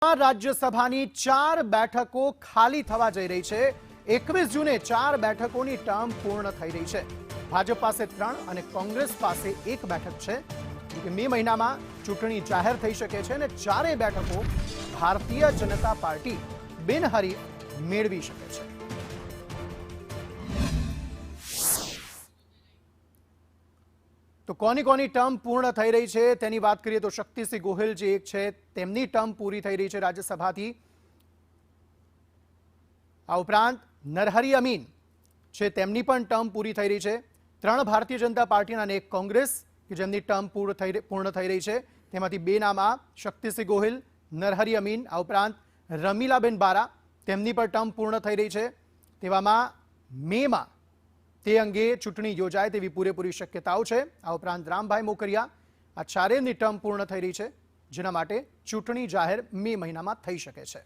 રાજ્યસભાની 4 બેઠકો ખાલી થવા જઈ રહી છે। 21 જૂને 4 બેઠકોની ટર્મ પૂર્ણ થઈ રહી છે। ભાજપ પાસે 3 અને કોંગ્રેસ પાસે 1 બેઠક છે। મે મહિનામાં ચૂંટણી જાહેર થઈ શકે છે અને ચારેય બેઠકો ભારતીય જનતા પાર્ટી બિનહરીફ મેળવી શકે છે। તો કોની ટર્મ પૂર્ણ થઈ રહી છે તેની વાત કરીએ તો શક્તિસિંહ ગોહિલ જે એક છે તેમની ટર્મ પૂરી થઈ રહી છે રાજ્યસભાથી। આ ઉપરાંત નરહરી અમીન છે તેમની પણ ટર્મ પૂરી થઈ રહી છે। 3 ભારતીય જનતા પાર્ટીના અને 1 કોંગ્રેસ કે જેમની ટર્મ પૂર્ણ થઈ રહી છે તેમાંથી 2 નામ શક્તિસિંહ ગોહિલ, નરહરી અમીન। આ ઉપરાંત રમીલાબેન બારા તેમની પણ ટર્મ પૂર્ણ થઈ રહી છે। તેવામાં મેમાં તે અંગે ચૂંટણી યોજાય તેવી પૂરેપૂરી શક્યતાઓ છે। આ ઉપરાંત રામભાઈ મોકરિયા આ ચારેયની ટર્મ પૂર્ણ થઈ રહી છે જેના માટે ચૂંટણી જાહેર મે મહિનામાં થઈ શકે છે।